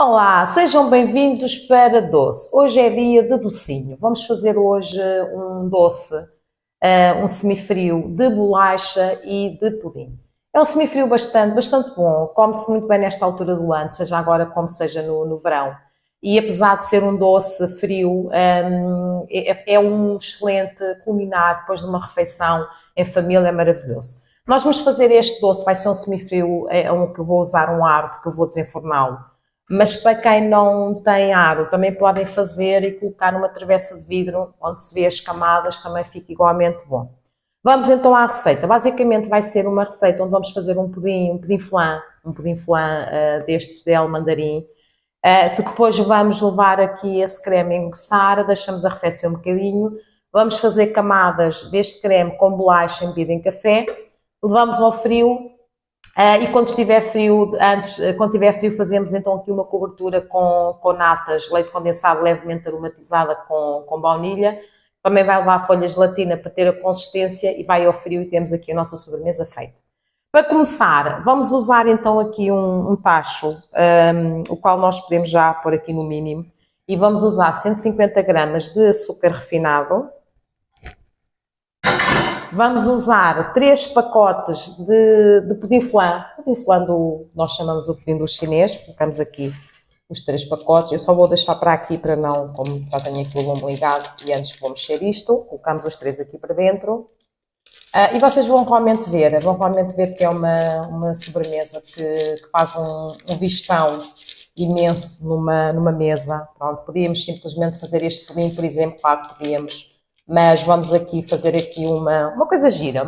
Olá, sejam bem-vindos para Doce. Hoje é dia de docinho. Vamos fazer hoje um doce, um semifrio de bolacha e de pudim. É um semifrio bastante bom, come-se muito bem nesta altura do ano, seja agora como seja no verão. E apesar de ser um doce frio, é um excelente culminar depois de uma refeição em família, é maravilhoso. Nós vamos fazer este doce, vai ser um semifrio, que eu vou usar um aro porque eu vou desenforná-lo. Mas para quem não tem aro, também podem fazer e colocar numa travessa de vidro, onde se vê as camadas, também fica igualmente bom. Vamos então à receita. Basicamente vai ser uma receita onde vamos fazer um pudim flan, destes de mandarim, que depois vamos levar aqui esse creme a engrossar, deixamos arrefecer um bocadinho, vamos fazer camadas deste creme com bolacha embebida em café, levamos ao frio. E quando estiver frio, fazemos então aqui uma cobertura com natas, leite condensado levemente aromatizada com baunilha. Também vai levar folhas de gelatina para ter a consistência e vai ao frio e temos aqui a nossa sobremesa feita. Para começar, vamos usar então aqui um tacho, o qual nós podemos já pôr aqui no mínimo, e vamos usar 150 gramas de açúcar refinado. Vamos usar 3 pacotes de pudim flan nós chamamos o pudim do chinês, colocamos aqui os 3 pacotes, eu só vou deixar para aqui para não, como já tenho aqui o lombo ligado e antes vou mexer isto, colocamos os 3 aqui para dentro, e vocês vão realmente ver que é uma sobremesa que faz um vistão imenso numa mesa. Pronto, podíamos simplesmente fazer este pudim, por exemplo, claro que podíamos, mas vamos aqui fazer aqui uma coisa gira.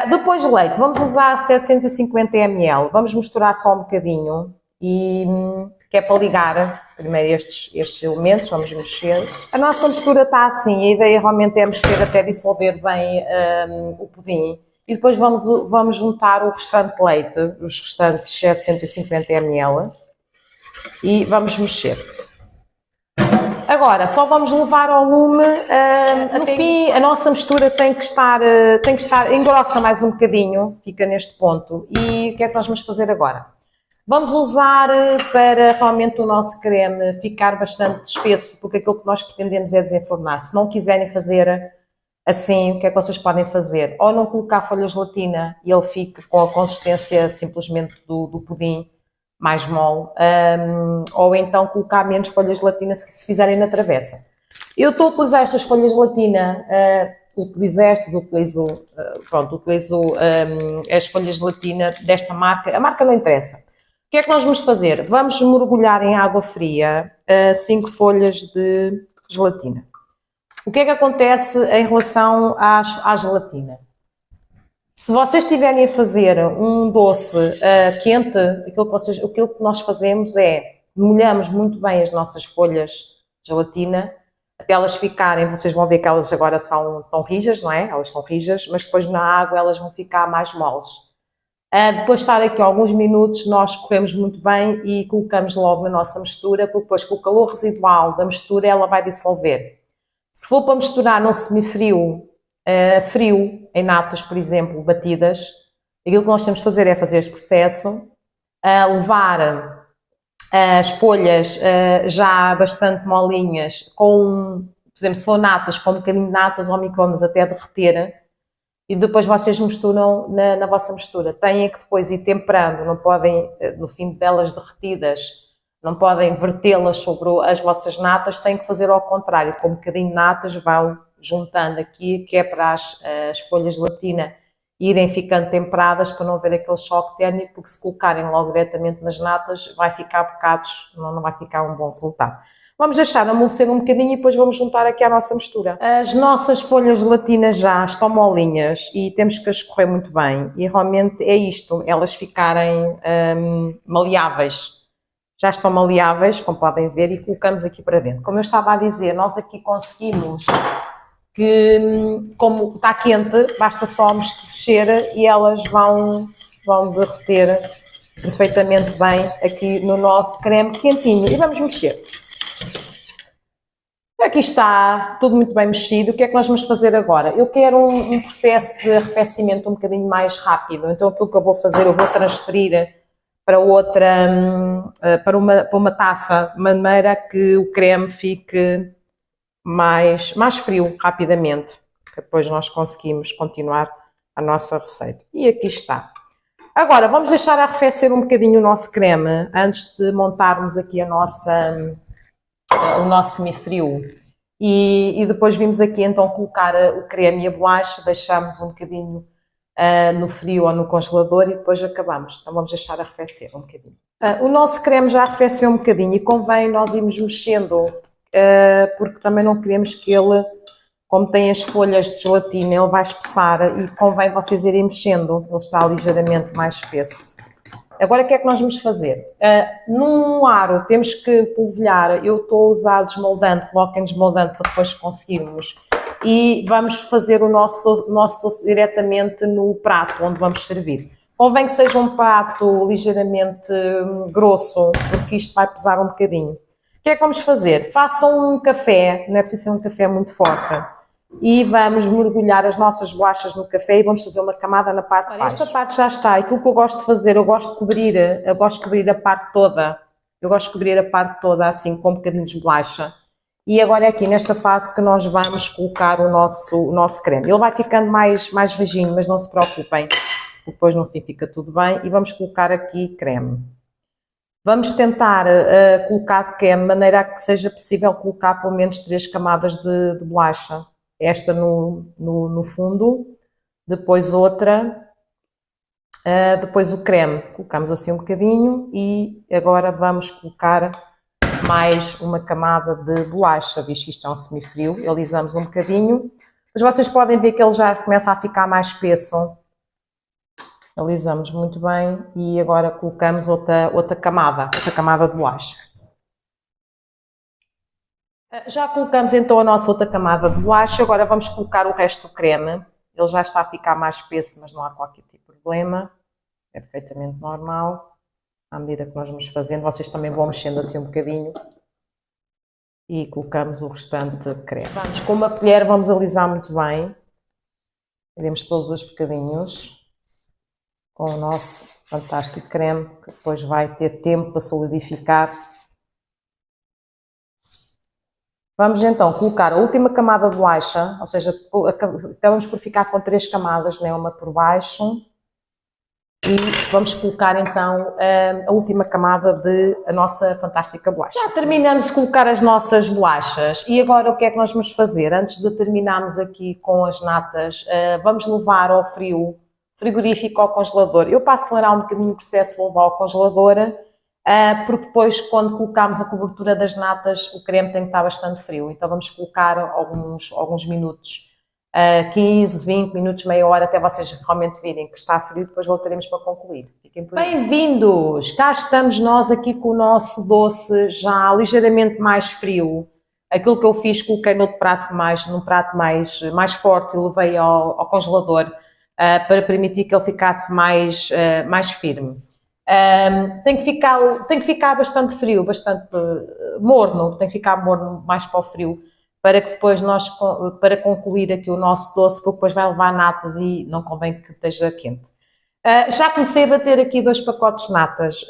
Depois de leite, vamos usar 750 ml, vamos misturar só um bocadinho, que é para ligar primeiro estes elementos, vamos mexer. A nossa mistura está assim, a ideia realmente é mexer até dissolver bem o pudim, e depois vamos juntar o restante leite, os restantes 750 ml, e vamos mexer. Agora, só vamos levar ao lume, no fim a nossa mistura tem que estar, engrossa mais um bocadinho, fica neste ponto. E o que é que nós vamos fazer agora? Vamos usar para realmente o nosso creme ficar bastante espesso, porque aquilo que nós pretendemos é desenfornar. Se não quiserem fazer assim, o que é que vocês podem fazer? Ou não colocar folha de gelatina e ele fica com a consistência simplesmente do pudim, mais mole, ou então colocar menos folhas de gelatina se fizerem na travessa. Eu estou a utilizar estas folhas de gelatina, utilizo as folhas de gelatina desta marca, a marca não interessa. O que é que nós vamos fazer? Vamos mergulhar em água fria 5 folhas de gelatina. O que é que acontece em relação à gelatina? Se vocês estiverem a fazer um doce quente, aquilo que nós fazemos é molhamos muito bem as nossas folhas de gelatina, até elas ficarem, vocês vão ver que elas agora estão rijas, não é? Elas são rijas, mas depois na água elas vão ficar mais moles. Depois de estar aqui alguns minutos, nós corremos muito bem e colocamos logo na nossa mistura, porque depois com o calor residual da mistura ela vai dissolver. Se for para misturar num semifrio, frio, em natas, por exemplo, batidas, aquilo que nós temos de fazer é fazer este processo, levar as folhas já bastante molinhas, por exemplo, se for natas, com um bocadinho de natas ao micro-ondas até derreter, e depois vocês misturam na vossa mistura. Têm que depois ir temperando, não podem, no fim delas derretidas, não podem vertê-las sobre as vossas natas, têm que fazer ao contrário, com um bocadinho de natas vão juntando aqui, que é para as folhas de gelatina irem ficando temperadas para não haver aquele choque térmico, porque se colocarem logo diretamente nas natas vai ficar bocados, não vai ficar um bom resultado. Vamos deixar amolecer um bocadinho e depois vamos juntar aqui a nossa mistura. As nossas folhas de gelatina já estão molinhas e temos que as escorrer muito bem, e realmente é isto, elas ficarem maleáveis. Já estão maleáveis, como podem ver, e colocamos aqui para dentro. Como eu estava a dizer, nós aqui conseguimos que, como está quente, basta só mexer e elas vão derreter perfeitamente bem aqui no nosso creme quentinho. E vamos mexer. Aqui está tudo muito bem mexido. O que é que nós vamos fazer agora? Eu quero um processo de arrefecimento um bocadinho mais rápido. Então aquilo que eu vou fazer, eu vou transferir para outra, para uma taça, de maneira que o creme fique mais frio rapidamente, que depois nós conseguimos continuar a nossa receita. E aqui está. Agora vamos deixar arrefecer um bocadinho o nosso creme antes de montarmos aqui o nosso semifrio. E depois vimos aqui então colocar o creme e a bolacha, deixamos um bocadinho no frio ou no congelador e depois acabamos. Então vamos deixar arrefecer um bocadinho. O nosso creme já arrefeceu um bocadinho e convém nós irmos mexendo, porque também não queremos que ele, como tem as folhas de gelatina, ele vai espessar e convém vocês irem mexendo, ele está ligeiramente mais espesso. Agora o que é que nós vamos fazer? Num aro temos que polvilhar, eu estou a usar desmoldante, coloquem desmoldante para depois conseguirmos. E vamos fazer o nosso doce diretamente no prato onde vamos servir. Convém que seja um prato ligeiramente grosso, porque isto vai pesar um bocadinho. O que é que vamos fazer? Façam um café, não é preciso ser um café muito forte. E vamos mergulhar as nossas bolachas no café e vamos fazer uma camada na parte de baixo. Esta parte já está. Aquilo que eu gosto de fazer, eu gosto de cobrir a parte toda. Eu gosto de cobrir a parte toda assim com um bocadinho de bolacha. E agora é aqui nesta fase que nós vamos colocar o nosso creme. Ele vai ficando mais rijinho, mas não se preocupem, depois no fim fica tudo bem. E vamos colocar aqui creme. Vamos tentar colocar de creme de maneira a que seja possível colocar pelo menos 3 camadas de bolacha. Esta no fundo, depois outra, depois o creme. Colocamos assim um bocadinho e agora vamos colocar mais uma camada de bolacha, visto que isto é um semifrio, alisamos um bocadinho. Mas vocês podem ver que ele já começa a ficar mais espesso. Alisamos muito bem e agora colocamos outra camada de bolacha. Já colocamos então a nossa outra camada de bolacha, agora vamos colocar o resto do creme. Ele já está a ficar mais espesso, mas não há qualquer tipo de problema. É perfeitamente normal. À medida que nós vamos fazendo, vocês também vão mexendo assim um bocadinho. E colocamos o restante de creme. Vamos, com uma colher, vamos alisar muito bem. Iremos todos os bocadinhos com o nosso fantástico creme, que depois vai ter tempo para solidificar. Vamos então colocar a última camada de bolacha, ou seja, acabamos por ficar com 3 camadas, né? Uma por baixo. E vamos colocar então a última camada a nossa fantástica bolacha. Já terminamos de colocar as nossas bolachas e agora o que é que nós vamos fazer? Antes de terminarmos aqui com as natas, vamos levar ao frigorífico ao congelador. Eu para acelerar um bocadinho o processo vou levar ao congelador, porque depois quando colocarmos a cobertura das natas o creme tem que estar bastante frio, então vamos colocar alguns minutos, 15, 20 minutos, meia hora, até vocês realmente virem que está frio, depois voltaremos para concluir. Fiquem por aí. Bem-vindos! Cá estamos nós aqui com o nosso doce já ligeiramente mais frio. Aquilo que eu fiz, coloquei num prato mais forte e levei ao congelador para permitir que ele ficasse mais firme. Tem que ficar bastante frio, bastante morno, tem que ficar morno mais para o frio, para que depois para concluir aqui o nosso doce, porque depois vai levar natas e não convém que esteja quente. Já comecei a bater aqui 2 pacotes de natas,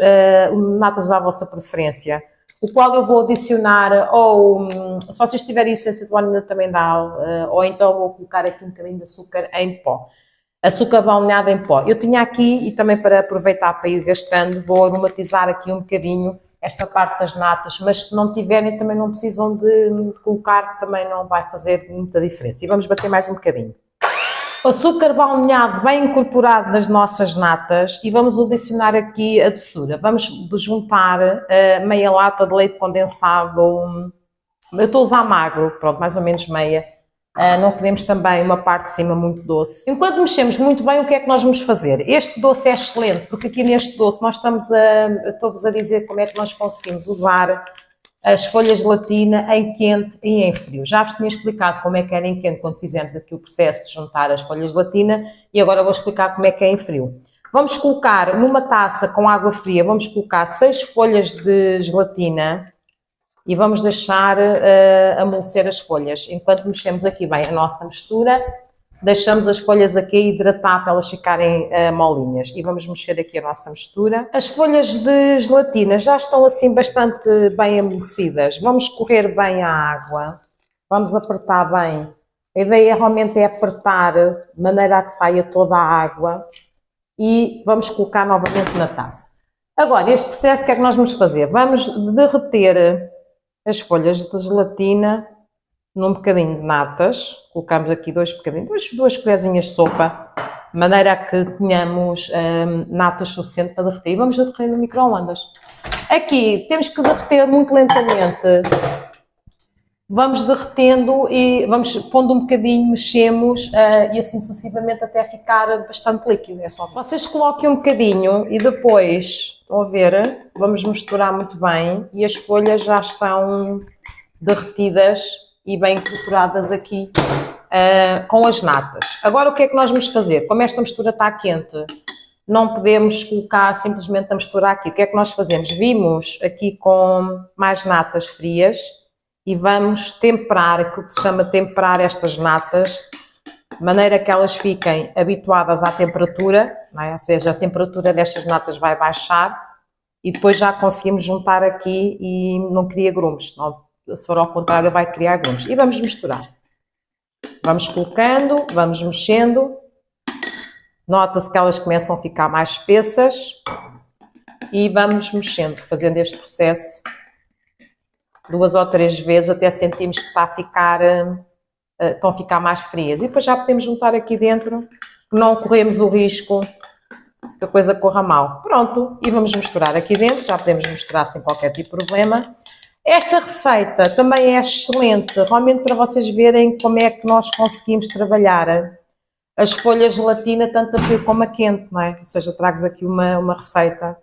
natas à vossa preferência, o qual eu vou adicionar, ou se vocês tiverem essência de vanilha também dá, ou então vou colocar aqui um bocadinho de açúcar em pó. Açúcar baunilhado em pó. Eu tinha aqui, e também para aproveitar para ir gastando, vou aromatizar aqui um bocadinho esta parte das natas, mas se não tiverem também não precisam de colocar, também não vai fazer muita diferença. E vamos bater mais um bocadinho. O açúcar baunilhado bem incorporado nas nossas natas e vamos adicionar aqui a doçura. Vamos juntar meia lata de leite condensado, eu estou a usar magro, pronto, mais ou menos meia. Não queremos também uma parte de cima muito doce. Enquanto mexemos muito bem, o que é que nós vamos fazer? Este doce é excelente, porque aqui neste doce nós estou-vos a dizer como é que nós conseguimos usar as folhas de gelatina em quente e em frio. Já vos tinha explicado como é que era em quente quando fizemos aqui o processo de juntar as folhas de gelatina e agora vou explicar como é que é em frio. Vamos colocar numa taça com água fria, vamos colocar 6 folhas de gelatina e vamos deixar amolecer as folhas. Enquanto mexemos aqui bem a nossa mistura, deixamos as folhas aqui a hidratar para elas ficarem molinhas e vamos mexer aqui a nossa mistura. As folhas de gelatina já estão assim bastante bem amolecidas, vamos escorrer bem a água, vamos apertar bem. A ideia realmente é apertar de maneira a que saia toda a água e vamos colocar novamente na taça. Agora, este processo, o que é que nós vamos fazer? Vamos derreter as folhas de gelatina num bocadinho de natas, colocamos aqui dois colherzinhas de sopa, de maneira a que tenhamos natas suficiente para derreter. E vamos derreter no micro-ondas. Aqui temos que derreter muito lentamente. Vamos derretendo e vamos pondo um bocadinho, mexemos e assim sucessivamente até ficar bastante líquido. É só vocês coloquem um bocadinho e depois, estão a ver, vamos misturar muito bem e as folhas já estão derretidas e bem incorporadas aqui com as natas. Agora o que é que nós vamos fazer? Como esta mistura está quente, não podemos colocar simplesmente a mistura aqui. O que é que nós fazemos? Vimos aqui com mais natas frias e vamos temperar, aquilo que se chama temperar estas natas, de maneira que elas fiquem habituadas à temperatura, não é? Ou seja, a temperatura destas natas vai baixar e depois já conseguimos juntar aqui e não cria grumos. Não, se for ao contrário, vai criar grumos. E vamos misturar. Vamos colocando, vamos mexendo. Nota-se que elas começam a ficar mais espessas e vamos mexendo, fazendo este processo 2 ou 3 vezes até sentirmos que estão a ficar mais frias. E depois já podemos juntar aqui dentro, não corremos o risco que a coisa corra mal. Pronto, e vamos misturar aqui dentro, já podemos misturar sem qualquer tipo de problema. Esta receita também é excelente, realmente para vocês verem como é que nós conseguimos trabalhar as folhas de gelatina tanto a frio como a quente, não é? Ou seja, trago-vos aqui uma receita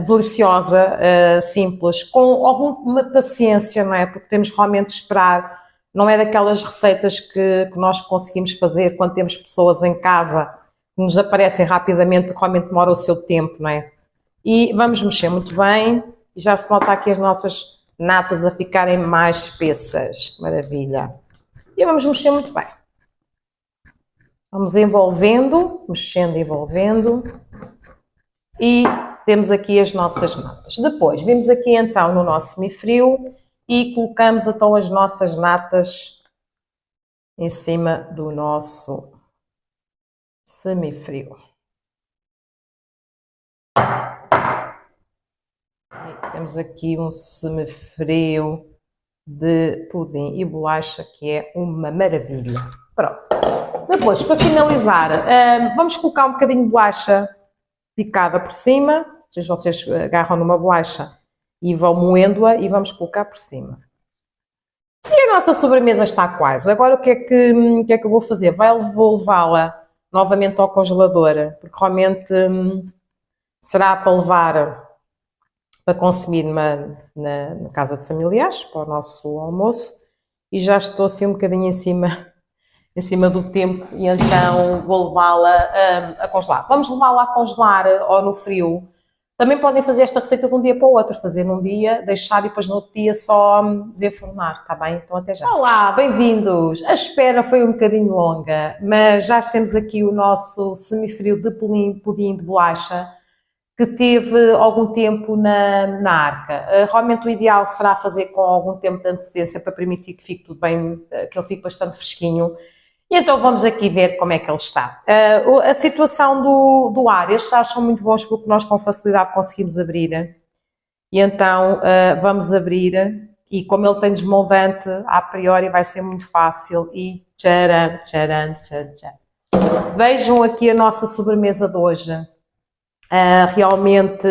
deliciosa, simples, com alguma paciência, não é? Porque temos realmente de esperar, não é daquelas receitas que nós conseguimos fazer quando temos pessoas em casa, que nos aparecem rapidamente, porque realmente demora o seu tempo, não é? E vamos mexer muito bem, e já se nota aqui as nossas natas a ficarem mais espessas, que maravilha! E vamos mexer muito bem. Vamos envolvendo, mexendo e envolvendo, e temos aqui as nossas natas. Depois, vimos aqui então no nosso semifrio e colocamos então as nossas natas em cima do nosso semifrio. E temos aqui um semifrio de pudim e bolacha que é uma maravilha. Pronto. Depois, para finalizar, vamos colocar um bocadinho de bolacha picada por cima. Vocês agarram numa bolacha e vão moendo-a e vamos colocar por cima. E a nossa sobremesa está quase. Agora o que é que eu vou fazer? Vou levá-la novamente ao congelador, porque realmente será para levar para consumir na casa de familiares, para o nosso almoço, e já estou assim um bocadinho em cima do tempo e então vou levá-la a congelar. Vamos levá-la a congelar ou no frio. Também podem fazer esta receita de um dia para o outro, fazer num dia, deixar e depois no outro dia só desenfornar, está bem? Então até já. Olá, bem-vindos! A espera foi um bocadinho longa, mas já temos aqui o nosso semifrio de pudim de bolacha, que teve algum tempo na arca. Realmente o ideal será fazer com algum tempo de antecedência para permitir que fique tudo bem, que ele fique bastante fresquinho. E então vamos aqui ver como é que ele está. A situação do ar, estes ares são muito bons porque nós com facilidade conseguimos abrir. E então vamos abrir e como ele tem desmoldante, a priori vai ser muito fácil e tcharam, tcharam, tcharam, tcharam. Vejam aqui a nossa sobremesa de hoje. Realmente,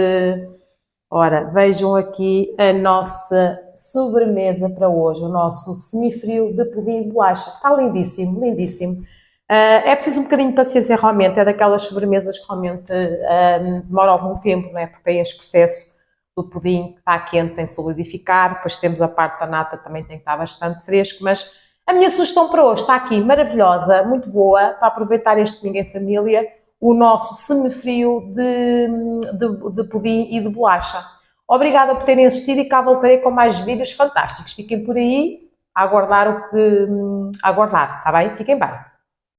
ora, vejam aqui a nossa sobremesa para hoje, o nosso semifrio de pudim de bolacha. Está lindíssimo, lindíssimo. É preciso um bocadinho de paciência realmente, é daquelas sobremesas que realmente demoram algum tempo, não é? Porque tem este processo do pudim que está quente, tem que solidificar, depois temos a parte da nata, também tem que estar bastante fresco, mas a minha sugestão para hoje está aqui, maravilhosa, muito boa, para aproveitar este domingo em família, o nosso semifrio de pudim e de bolacha. Obrigada por terem assistido e cá voltarei com mais vídeos fantásticos. Fiquem por aí a aguardar está bem? Fiquem bem.